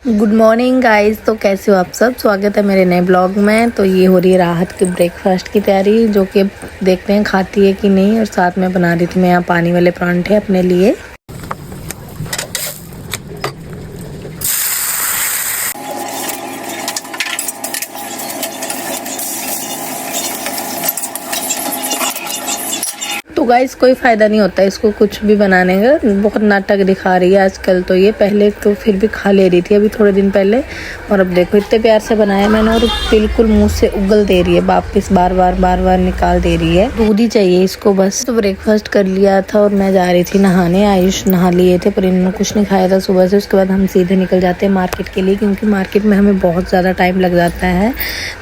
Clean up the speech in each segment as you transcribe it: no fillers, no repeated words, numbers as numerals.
Good morning guys. तो कैसे हो आप सब। स्वागत है मेरे नए ब्लॉग में। तो ये हो रही है राहत के ब्रेकफास्ट की तैयारी, जो कि देखते हैं खाती है कि नहीं। और साथ में बना रही थी मैं यहाँ पानी वाले परांठे अपने लिए। तो गाइस कोई फ़ायदा नहीं होता इसको कुछ भी बनाने का। बहुत नाटक दिखा रही है आजकल। तो ये पहले तो फिर भी खा ले रही थी अभी थोड़े दिन पहले, और अब देखो इतने प्यार से बनाया मैंने, और बिल्कुल मुंह से उगल दे रही है, वापस बार बार निकाल दे रही है। दूध ही चाहिए इसको बस। तो ब्रेकफास्ट कर लिया था और मैं जा रही थी नहाने। आयुष नहा लिए थे पर इन्होंने कुछ नहीं खाया था सुबह से। उसके बाद हम सीधे निकल जाते हैं मार्केट के लिए, क्योंकि मार्केट में हमें बहुत ज़्यादा टाइम लग जाता है।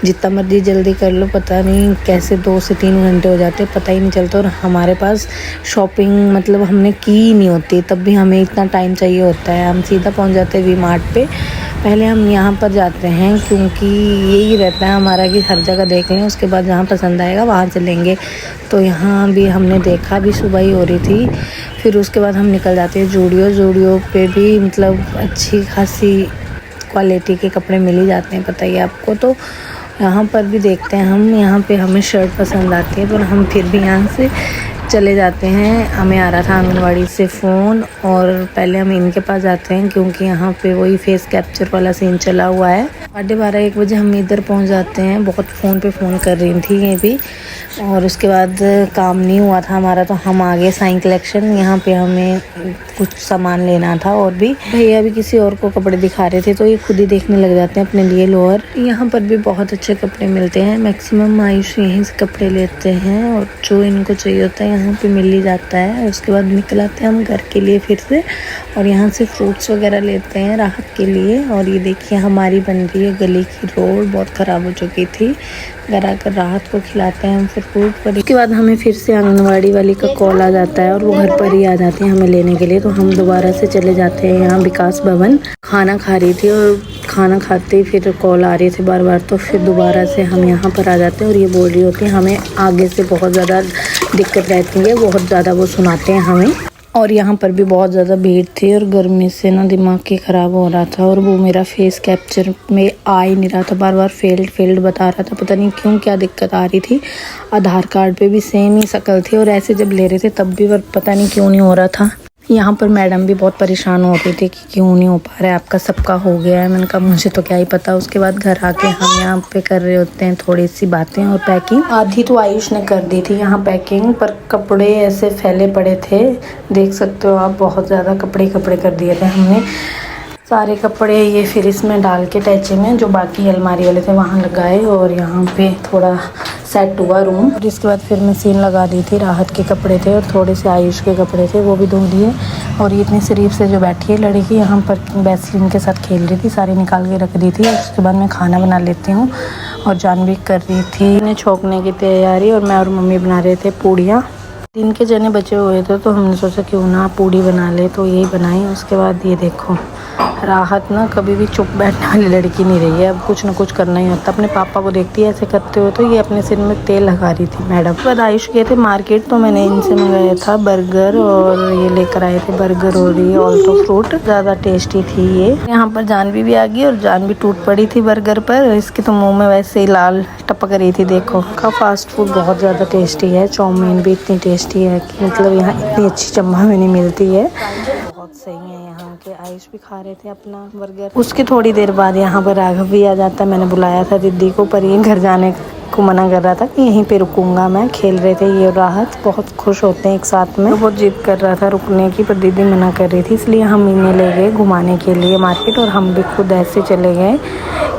जितना मर्जी जल्दी कर लो पता नहीं कैसे 2 से 3 घंटे हो जाते, पता ही नहीं चलता। और हमारे पास शॉपिंग मतलब हमने की ही नहीं होती, तब भी हमें इतना टाइम चाहिए होता है। हम सीधा पहुंच जाते हैं वी मार्ट पे। पहले हम यहाँ पर जाते हैं क्योंकि यही रहता है हमारा कि हर जगह देख लें, उसके बाद जहाँ पसंद आएगा वहाँ चलेंगे। तो यहाँ भी हमने देखा, भी सुबह ही हो रही थी। फिर उसके बाद हम निकल जाते हैं जूडियो पे भी मतलब अच्छी खासी क्वालिटी के कपड़े मिल ही जाते हैं, पता ही है आपको। तो यहाँ पर भी देखते हैं हम। यहाँ पे हमें शर्ट पसंद आती है, पर हम फिर भी यहाँ से चले जाते हैं। हमें आ रहा था आंगनवाड़ी से फ़ोन, और पहले हम इनके पास जाते हैं क्योंकि यहाँ पे वही फेस कैप्चर वाला सीन चला हुआ है। 12:30-1 बजे हम इधर पहुँच जाते हैं। बहुत फ़ोन पे फ़ोन कर रही थी ये भी, और उसके बाद काम नहीं हुआ था हमारा, तो हम आ गए साइन कलेक्शन। यहाँ पे हमें कुछ सामान लेना था, और भी भैया भी किसी और को कपड़े दिखा रहे थे, तो ये खुद ही देखने लग जाते हैं अपने लिए लोअर। यहाँ पर भी बहुत अच्छे कपड़े मिलते हैं। मैक्सिमम आयुष यहीं से कपड़े लेते हैं, और जो इनको चाहिए होता है यहाँ पे मिल ही जाता है। उसके बाद निकल आते हैं हम घर के लिए फिर से, और यहाँ से फ्रूट्स वगैरह लेते हैं राहत के लिए। और ये देखिए हमारी बन रही है गली की रोड, बहुत ख़राब हो चुकी थी। घर आकर राहत को खिलाते हैं हम फिर फ्रूट पर। उसके बाद हमें फिर से आंगनवाड़ी वाली का कॉल आ जाता है, और वो घर पर ही आ जाती है हमें लेने के लिए। तो हम दोबारा से चले जाते हैं यहाँ विकास भवन। खाना खा रही थी, और खाना खाते ही फिर कॉल आ रही थी बार, तो फिर दोबारा से हम यहाँ पर आ जाते हैं। और ये बोल रही होती है हमें आगे से बहुत ज़्यादा दिक्कत रहती है, बहुत ज़्यादा वो सुनाते हैं हमें। और यहाँ पर भी बहुत ज़्यादा भीड़ थी, और गर्मी से ना दिमाग ही ख़राब हो रहा था। और वो मेरा फेस कैप्चर में आ ही नहीं रहा था, बार फेल्ड बता रहा था। पता नहीं क्यों, क्या दिक्कत आ रही थी। आधार कार्ड पे भी सेम ही शक्ल थी, और ऐसे जब ले रहे थे तब भी पता नहीं क्यों नहीं हो रहा था। यहाँ पर मैडम भी बहुत परेशान हो रही थी कि क्यों नहीं हो पा रहा है आपका, सबका हो गया है। मैंने कहा मुझे तो क्या ही पता। उसके बाद घर आके हम यहाँ पे कर रहे होते हैं थोड़ी सी बातें और पैकिंग। आधी तो आयुष ने कर दी थी यहाँ पैकिंग, पर कपड़े ऐसे फैले पड़े थे, देख सकते हो आप। बहुत ज़्यादा कपड़े कर दिए थे हमने। सारे कपड़े ये फिर इसमें डाल के टैचे में, जो बाकी अलमारी वाले थे वहाँ लगाए, और यहाँ पे थोड़ा सेट हुआ रूम। और इसके बाद फिर मशीन लगा दी थी। राहत के कपड़े थे और थोड़े से आयुष के कपड़े थे, वो भी धो दिए। और ये इतनी शरीफ से जो बैठी है लड़की, यहाँ पर वैसलीन के साथ खेल रही थी, सारी निकाल के रख दी थी। उसके बाद मैं खाना बना लेती हूँ, और जानवी कर रही थी इन्हें छोंकने की तैयारी, और मैं और मम्मी बना रहे थे पूड़ियाँ। दिन के जने बचे हुए थे, तो हमने सोचा क्यों ना पूड़ी बना ले, तो यही बनाई। उसके बाद ये देखो, राहत ना कभी भी चुप बैठने वाली लड़की नहीं रही है। अब कुछ ना कुछ करना ही होता। अपने पापा को देखती है ऐसे करते हुए, तो ये अपने सिर में तेल लगा रही थी मैडम। उसके बाद आयुष गए थे मार्केट, तो मैंने इनसे मंगाया था बर्गर, और ये लेकर आए थे बर्गर और ये ऑल्टो फ्रूट। ज़्यादा टेस्टी थी ये। यहाँ पर जानवी भी आ गई, और जानवी टूट पड़ी थी बर्गर पर। इसके तो मुँह में वैसे ही लाल टपक रही थी। देखो का फास्ट फूड बहुत ज़्यादा टेस्टी है। चाउमीन भी इतनी टेस्टी है कि मतलब यहाँ इतनी अच्छी चम्मा में नहीं मिलती है। बहुत सही है यहाँ के। आयुष भी खा रहे थे अपना बर्गर। उसके थोड़ी देर बाद यहाँ पर राघव भी आ जाता। मैंने बुलाया था दीदी को, पर ये घर जाने को मना कर रहा था कि यहीं पे रुकूंगा मैं। खेल रहे थे ये राहत, बहुत खुश होते हैं एक साथ में। तो बहुत जिद कर रहा था रुकने की, पर दीदी मना कर रही थी, इसलिए हम इन्हें ले गए घुमाने के लिए मार्केट। और हम भी खुद ऐसे चले गए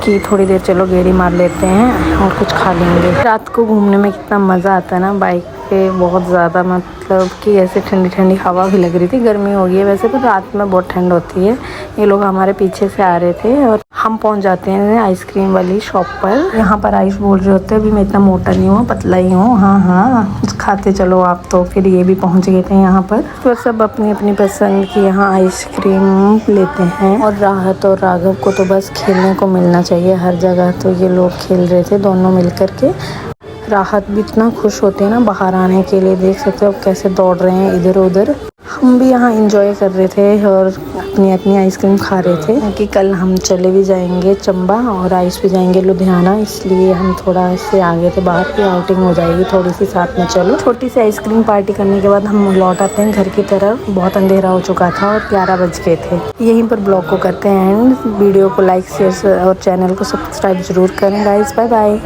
कि थोड़ी देर चलो गेड़ी मार लेते हैं और कुछ खा लेंगे। रात को घूमने में कितना मज़ा आता है ना बाइक पे, बहुत ज़्यादा। मतलब कि ऐसे ठंडी ठंडी हवा भी लग रही थी। गर्मी हो गई है वैसे, पर रात में बहुत ठंड होती है। ये लोग हमारे पीछे से आ रहे थे, और हम पहुंच जाते हैं आइसक्रीम वाली शॉप पर। यहाँ पर आयुष बोल रहे होते हैं अभी मैं इतना मोटा नहीं हूँ, पतला ही हूँ। हाँ खाते चलो आप। तो फिर ये भी पहुँच गए थे यहाँ पर। तो सब अपनी अपनी पसंद की यहाँ आइसक्रीम लेते हैं। और राहत और राघव को तो बस खेलने को मिलना चाहिए हर जगह। तो ये लोग खेल रहे थे दोनों मिल कर के। राहत भी इतना खुश होते हैं ना बाहर आने के लिए, देख सकते हो कैसे दौड़ रहे हैं इधर उधर। हम भी यहाँ एंजॉय कर रहे थे और अपनी अपनी आइसक्रीम खा रहे थे, क्योंकि कल हम चले भी जाएंगे चंबा और आइस भी जाएंगे लुधियाना, इसलिए हम थोड़ा से आगे थे, बाहर की आउटिंग हो जाएगी थोड़ी सी, साथ में चलो। छोटी सी आइसक्रीम पार्टी करने के बाद हम लौट आते हैं घर की तरफ। बहुत अंधेरा हो चुका था और 11 बज गए थे। यहीं पर ब्लॉग को करते हैं एंड। वीडियो को लाइक शेयर और चैनल को सब्सक्राइब जरूर करें गाइस। Bye bye.